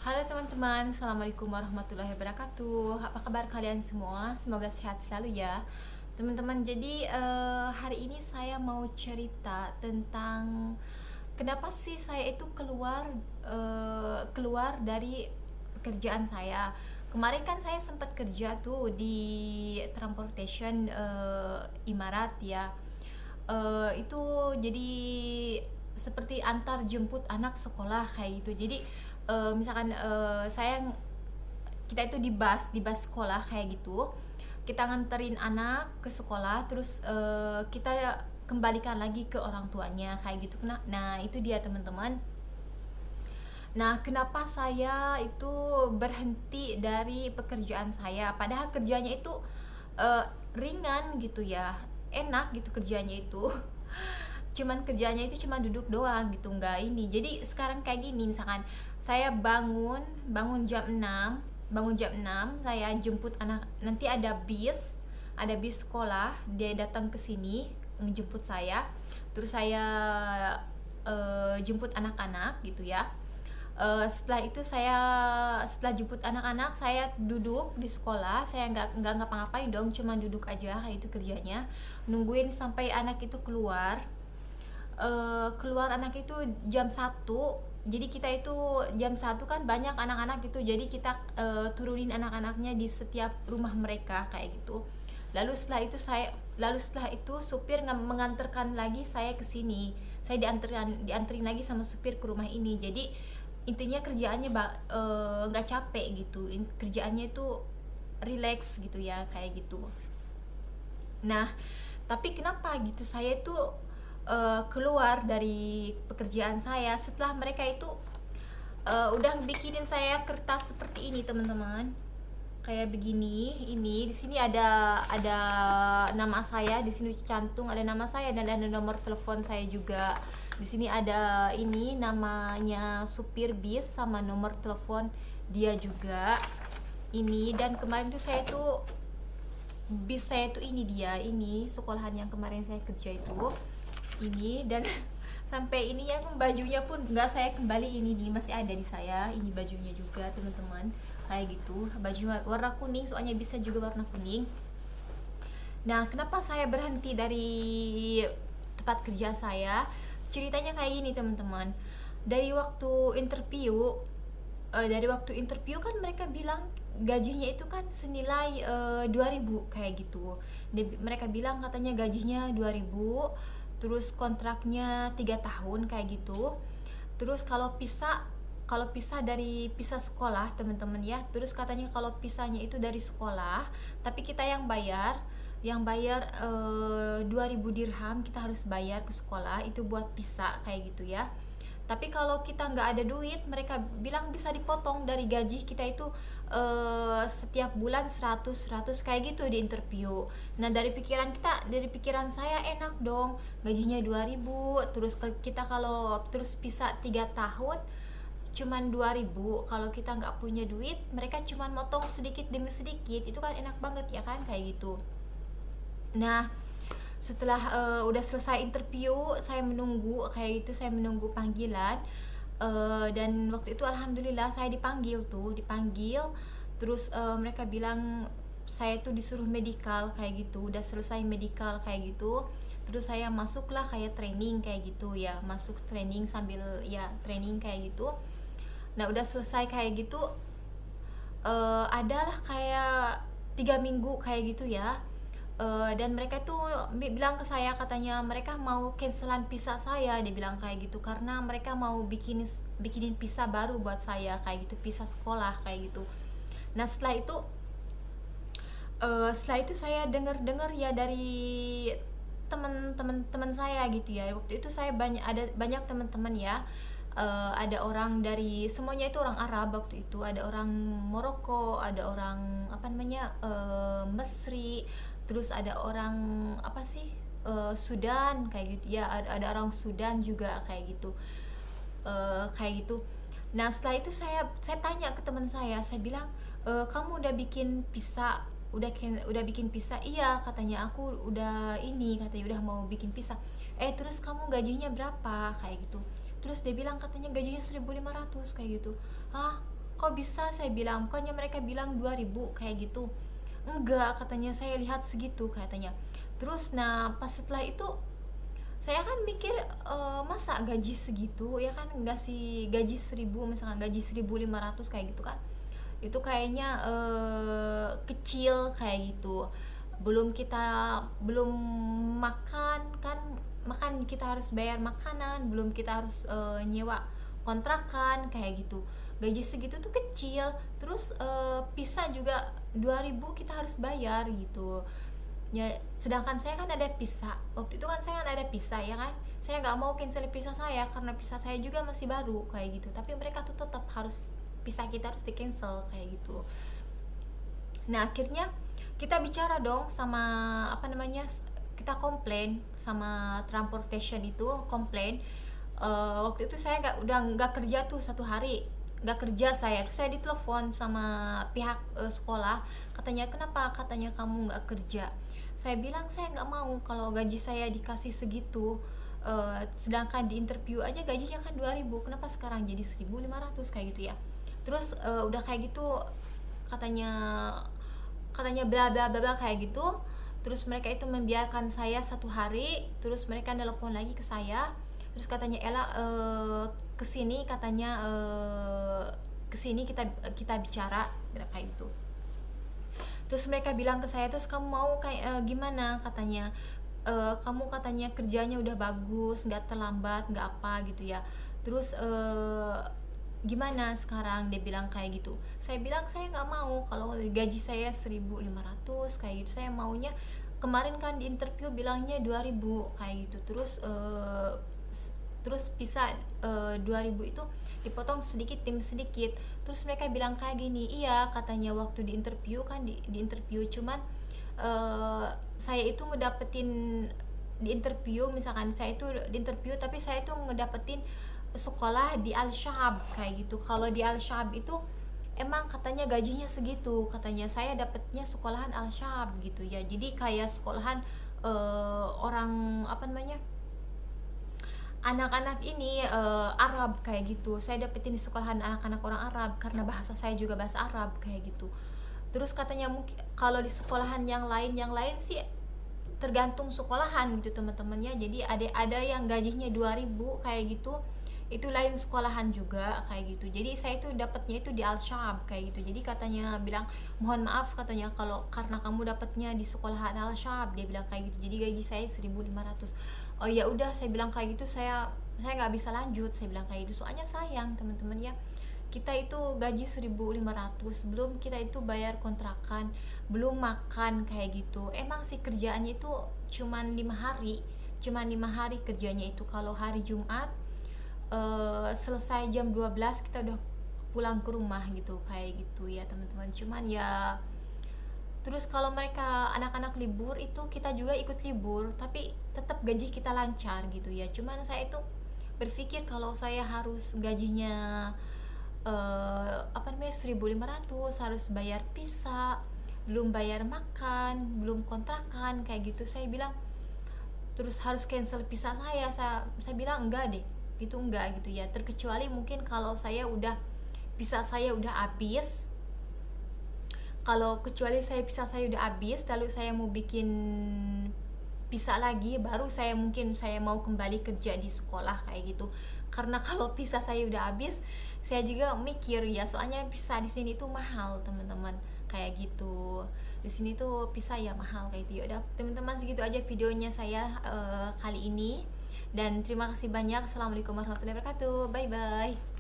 Halo teman-teman, Assalamualaikum warahmatullahi wabarakatuh. Apa kabar kalian semua? Semoga sehat selalu ya teman-teman. Jadi hari ini saya mau cerita tentang kenapa sih saya itu keluar dari pekerjaan saya. Kemarin kan saya sempat kerja tuh di transportation Imarat ya. Itu jadi seperti antar jemput anak sekolah kayak gitu. Jadi misalkan kita itu di bus sekolah kayak gitu, kita nganterin anak ke sekolah, terus kita kembalikan lagi ke orang tuanya kayak gitu. Nah itu dia teman-teman. Nah, kenapa saya itu berhenti dari pekerjaan saya? Padahal kerjanya itu ringan gitu ya, enak gitu kerjanya itu. Cuman kerjanya itu cuma duduk doang gitu, nggak ini. Jadi sekarang kayak gini, misalkan saya bangun jam 6, saya jemput anak, nanti ada bis sekolah, dia datang ke sini menjemput saya, terus saya jemput anak-anak gitu ya. Setelah jemput anak-anak, saya duduk di sekolah, saya nggak ngapa-ngapain dong, cuma duduk aja kayak itu kerjanya, nungguin sampai anak itu keluar anak itu jam 1. Jadi kita itu jam 1 kan banyak anak-anak gitu, jadi kita turunin anak-anaknya di setiap rumah mereka kayak gitu. Lalu setelah itu supir mengantarkan lagi saya ke sini. Saya dianterin lagi sama supir ke rumah ini. Jadi intinya kerjaannya nggak capek gitu. Kerjaannya itu relax gitu ya kayak gitu. Nah, tapi kenapa gitu saya itu keluar dari pekerjaan saya setelah mereka itu udah bikinin saya kertas seperti ini teman-teman, kayak begini. Ini di sini ada nama saya, di sini cantung ada nama saya dan ada nomor telepon saya juga. Di sini ada ini namanya supir bis sama nomor telepon dia juga ini. Dan kemarin tuh bis saya tuh ini, dia ini sekolahan yang kemarin saya kerja itu ini. Dan sampai ini yang bajunya pun nggak saya kembali, ini nih masih ada di saya, ini bajunya juga teman-teman kayak gitu. Baju warna kuning, soalnya bisa juga warna kuning. Nah, kenapa saya berhenti dari tempat kerja saya? Ceritanya kayak gini teman-teman. Dari waktu interview kan mereka bilang gajinya itu kan senilai 2.000 kayak gitu. Mereka bilang katanya gajinya 2.000, terus kontraknya 3 tahun kayak gitu. Terus kalau pisah dari pisah sekolah teman-teman ya, terus katanya kalau pisahnya itu dari sekolah, tapi kita yang bayar 2.000 dirham kita harus bayar ke sekolah itu buat pisah kayak gitu ya. Tapi kalau kita nggak ada duit, mereka bilang bisa dipotong dari gaji kita itu setiap bulan 100 kayak gitu di interview. Nah, dari pikiran saya enak dong, gajinya 2.000, terus kita kalau terus pisah 3 tahun cuman 2.000. Kalau kita nggak punya duit, mereka cuman motong sedikit demi sedikit, itu kan enak banget ya kan kayak gitu. Nah, setelah udah selesai interview, saya menunggu panggilan. Dan waktu itu alhamdulillah saya dipanggil. Terus mereka bilang saya tuh disuruh medical kayak gitu, udah selesai medical kayak gitu. Terus saya masuklah kayak training kayak gitu ya, masuk training sambil ya training kayak gitu. Nah, udah selesai kayak gitu, adalah kayak 3 minggu kayak gitu ya. Dan mereka tuh bilang ke saya, katanya mereka mau cancelan visa saya, dia bilang kayak gitu, karena mereka mau bikinin visa baru buat saya kayak gitu, visa sekolah kayak gitu. Nah, setelah itu saya dengar ya dari teman-teman saya gitu ya. Waktu itu ada banyak teman-teman ya. Ada orang dari, semuanya itu orang Arab waktu itu, ada orang Maroko, ada orang apa namanya Mesri, terus ada orang apa sih Sudan kayak gitu ya, ada orang Sudan juga kayak gitu. Kayak gitu. Nah, setelah itu saya tanya ke teman saya bilang, kamu udah bikin visa, udah bikin visa? Iya, katanya aku udah ini, katanya udah mau bikin visa. Terus kamu gajinya berapa kayak gitu? Terus dia bilang katanya gajinya 1.500 kayak gitu. Hah, kok bisa, saya bilang, bukannya mereka bilang 2000 kayak gitu. Enggak, katanya, saya lihat segitu katanya. Terus nah pas setelah itu saya kan mikir, masa gaji segitu ya kan, nggak sih, gaji 1000 misalkan, gaji 1500 kayak gitu kan, itu kayaknya kecil kayak gitu. Belum makan kan, makan kita harus bayar makanan, belum kita harus nyewa kontrakan kayak gitu. Gaji segitu tuh kecil. Terus pisah juga 2000 kita harus bayar gitu ya. Sedangkan saya kan ada pisah waktu itu kan, saya kan ada pisah ya kan, saya nggak mau cancel pisah saya karena pisah saya juga masih baru kayak gitu, tapi mereka tuh tetap harus, pisah kita harus di cancel kayak gitu. Nah akhirnya kita bicara dong sama apa namanya, kita komplain sama transportation itu, komplain. Waktu itu saya udah nggak kerja tuh 1 hari, nggak kerja saya. Terus saya ditelepon sama pihak sekolah, katanya kenapa, katanya kamu nggak kerja. Saya bilang saya nggak mau, kalau gaji saya dikasih segitu, sedangkan di interview aja gajinya kan 2000, kenapa sekarang jadi 1500 kayak gitu ya. Terus udah kayak gitu, katanya katanya bla bla bla bla kayak gitu. Terus mereka itu membiarkan saya 1 hari, terus mereka nelpon lagi ke saya, terus katanya Ella, kesini, katanya kesini kita kita bicara kayak gitu. Terus mereka bilang ke saya, terus kamu mau kayak gimana, katanya, kamu katanya kerjanya udah bagus, nggak terlambat, nggak apa gitu ya. Terus gimana sekarang, dia bilang kayak gitu. Saya bilang saya nggak mau, kalau gaji saya 1500 kayak gitu, saya maunya, kemarin kan di interview bilangnya 2000 kayak gitu. Terus bisa 2000 itu dipotong sedikit demi sedikit. Terus mereka bilang kayak gini, iya katanya waktu di interview kan, di interview cuman saya itu ngedapetin di interview, misalkan saya itu di interview tapi saya itu ngedapetin sekolah di Al-Shahab kayak gitu. Kalau di Al-Shahab itu emang katanya gajinya segitu, katanya saya dapetnya sekolahan Al-Shahab gitu ya. Jadi kayak sekolahan orang apa namanya, anak-anak ini Arab kayak gitu. Saya dapetin di sekolahan anak-anak orang Arab karena bahasa saya juga bahasa Arab kayak gitu. Terus katanya mungkin kalau di sekolahan yang lain sih tergantung sekolahan gitu teman-temannya. Jadi ada yang gajinya 2000 kayak gitu, itu lain sekolahan juga kayak gitu. Jadi saya itu dapatnya itu di Al-Shahab kayak gitu. Jadi katanya bilang, mohon maaf katanya kalau karena kamu dapatnya di sekolahan Al-Shahab, dia bilang kayak gitu. Jadi gaji saya 1500. Oh ya udah, saya bilang kayak gitu, saya nggak bisa lanjut, saya bilang kayak gitu. Soalnya sayang teman-teman ya, kita itu gaji 1500, belum kita itu bayar kontrakan, belum makan kayak gitu. Emang sih kerjaannya itu cuman 5 hari, kerjanya itu. Kalau hari Jumat selesai jam 12 kita udah pulang ke rumah gitu kayak gitu ya teman-teman. Cuman ya, terus kalau mereka anak-anak libur itu kita juga ikut libur, tapi tetap gaji kita lancar gitu ya. Cuman saya itu berpikir kalau saya harus gajinya apa namanya 1500, harus bayar pisa, belum bayar makan, belum kontrakan kayak gitu. Saya bilang terus harus cancel pisa saya bilang enggak deh, itu enggak gitu ya. Terkecuali mungkin kalau saya udah pisa saya udah habis, kalau kecuali pisa saya udah habis lalu saya mau bikin pisa lagi, baru saya mungkin saya mau kembali kerja di sekolah kayak gitu. Karena kalau pisa saya udah habis, saya juga mikir ya, soalnya pisa di sini tuh mahal teman-teman kayak gitu. Di sini tuh pisa ya mahal kayak gitu. Ya udah teman-teman, segitu aja videonya saya kali ini, dan terima kasih banyak. Assalamualaikum warahmatullahi wabarakatuh. Bye bye.